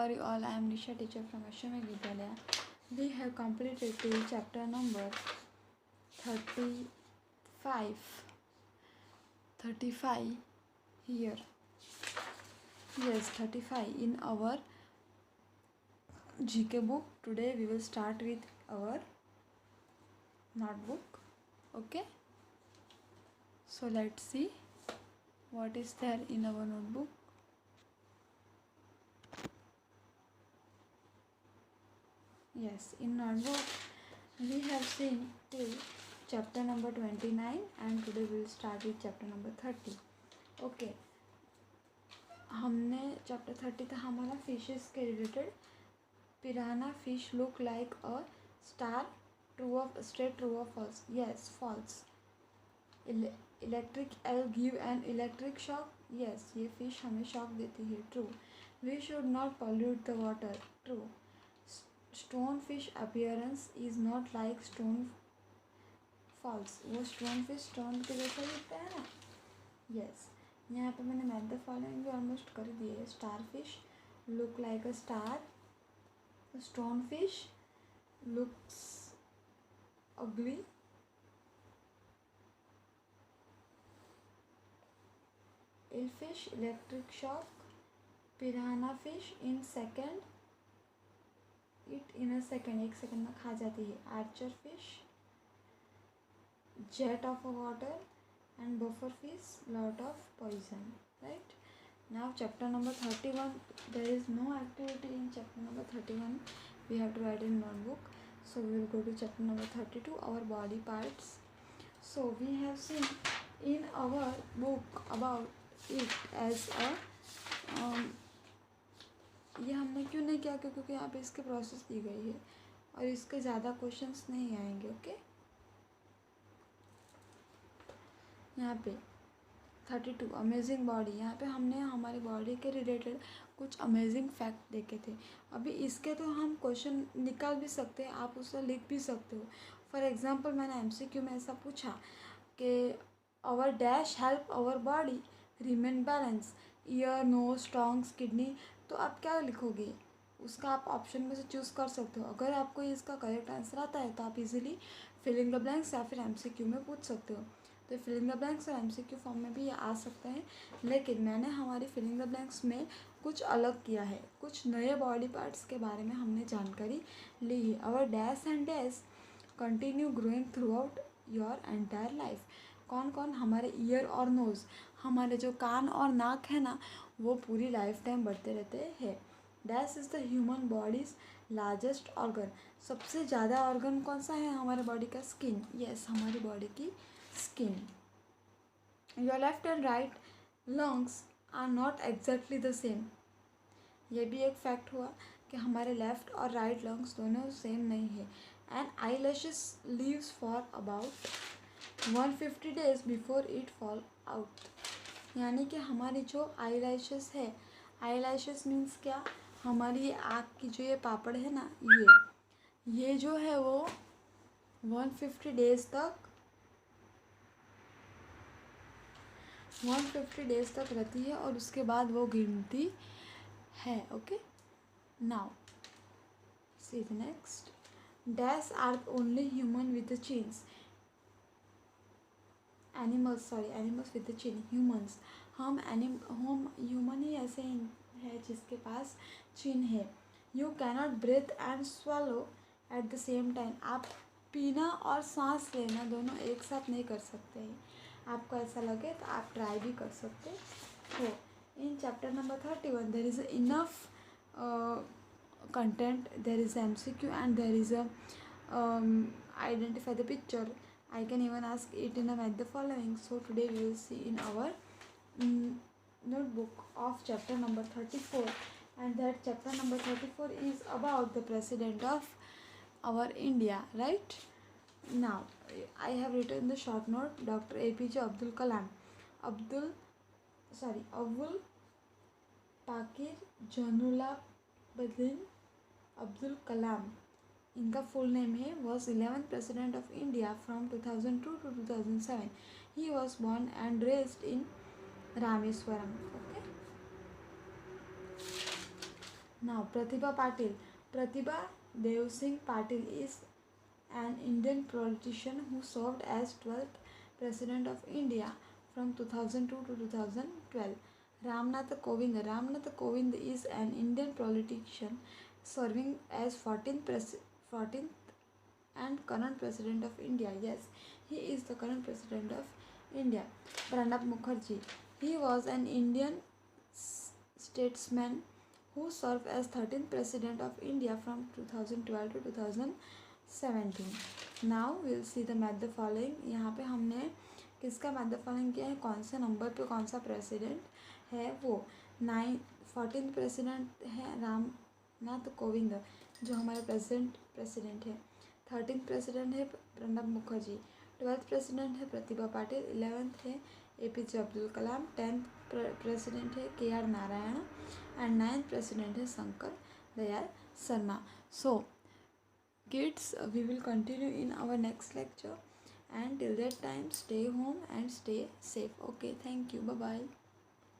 are you all? I am Nisha, teacher from Ashwamedh Vidyalaya. We have completed till chapter number 35. 35 here. Yes, 35 in our GK book. Today we will start with our notebook. Okay. So let's see what is there in our notebook. Yes, in notebook we have seen till chapter number 29 and today we will start with chapter number 30. Okay, हमने chapter 30 था हमारा fishes के रिलेटेड. Piranha fish look like a star. True of straight, true of false. Yes, false. Electric eel give an electric shock. Yes, ये fish हमें shock देती है. True. We should not pollute the water. True. Stone fish appearance is not like stone. False. वो stone fish stone के जैसा दिखता है ना. यस. यहाँ पे मैंने मैथ द फॉलोइंग भी ऑलमोस्ट कर दिए. Star fish look like a star. Stone fish looks ugly. Eel fish electric shock. Piranha fish in second it in a second, एक सेकेंड में खा जाती है. Archer fish jet off water and buffer fish lot of poison. Right, now chapter number 31, there is no activity in chapter number 31. We have to write in notebook. So we will go to chapter number 32, our body parts. So we have seen in our book about it as a ये हमने क्यों नहीं किया, क्योंकि यहाँ पे इसके process दी गई है और इसके ज़्यादा क्वेश्चंस नहीं आएंगे. ओके, यहाँ पे 32 अमेजिंग बॉडी. यहाँ पे हमने हमारी बॉडी के रिलेटेड कुछ अमेजिंग फैक्ट देखे थे. अभी इसके तो हम क्वेश्चन निकाल भी सकते हैं, आप उसे लिख भी सकते हो. फॉर एग्जांपल मैंने MCQ में ऐसा पूछा कि our dash help our body remain balance. Ear, nose, tongues, kidney. तो आप क्या लिखोगे, उसका आप ऑप्शन में से चूज़ कर सकते हो. अगर आपको इसका करेक्ट आंसर आता है तो आप इजीली फिलिंग द ब्लैंक्स या फिर MCQ में पूछ सकते हो. तो फिलिंग द ब्लैंक्स और MCQ फॉर्म में भी ये आ सकते हैं, लेकिन मैंने हमारी फिलिंग द ब्लैंक्स में कुछ अलग किया है. कुछ नए बॉडी पार्ट्स के बारे में हमने जानकारी ली है. Our dash and dash continue growing throughout your entire life. कौन कौन हमारे ईयर और नोज़, हमारे जो कान और नाक है ना, वो पूरी लाइफ टाइम बढ़ते रहते हैं. Dash is the human body's largest organ. सबसे ज़्यादा ऑर्गन कौन सा है हमारे बॉडी का? स्किन. यस, हमारी बॉडी की skin. Your left and right lungs are not exactly the same. ये भी एक फैक्ट हुआ कि हमारे लेफ्ट और राइट लंग्स दोनों सेम नहीं है. And eye lashes leaves for about 150 days before it fall out. यानी कि हमारी जो आई लैशेस है, आई लैशेस मीन्स क्या, हमारी आँख की जो ये पापड़ है ना, ये जो है वो 150 डेज तक 150 डेज तक रहती है और उसके बाद वो गिरती है. Okay, now see the next. Dash are only human with the chins. Animals with the chin. Humans, हम ह्यूमन ही ऐसे है जिसके पास चिन है. You cannot breathe and swallow at the same time. आप पीना और सांस लेना दोनों एक साथ नहीं कर सकते हैं. आपको ऐसा लगे तो आप ट्राई भी कर सकते हो. In chapter number 31 there is enough content. There is MCQ and there is identify the picture. I can even ask it in a math the following. So today we will see in our notebook of chapter number 34, and that chapter number 34 is about the president of our India. Right now I have written the short note. Dr. APJ Abdul Kalam. Abul Pakir Janulabuddin Abdul Kalam. इनका full name है. Was 11th president of India from 2002 to 2007. He was born and raised in Rameswaram. Okay, Now Pratibha Patil. Pratibha Dev Singh Patil is an Indian politician who served as 12th President of India from 2002 to 2012. Ramnath Kovind. Ramnath Kovind is an Indian politician serving as 14th and current President of India. Yes, he is the current President of India. Pranab Mukherjee. He was an Indian statesman who served as 13th President of India from 2012 to 2017. Now we'll see the math the following. यहाँ पे हमने किसका math the following किया है, कौन से number पे कौन सा प्रेसिडेंट है. वो 14th प्रेसिडेंट है रामनाथ कोविंद जो हमारे प्रेसिडेंट है. 13th प्रेसिडेंट है प्रणब मुखर्जी. 12th प्रेसिडेंट है प्रतिभा पाटिल. 11th है APJ Abdul Kalam. 10th president है KR Narayan and 9th president is Shankar Dayal Sharma. So kids, we will continue in our next lecture, and till that time stay home and stay safe. Okay, thank you, bye bye.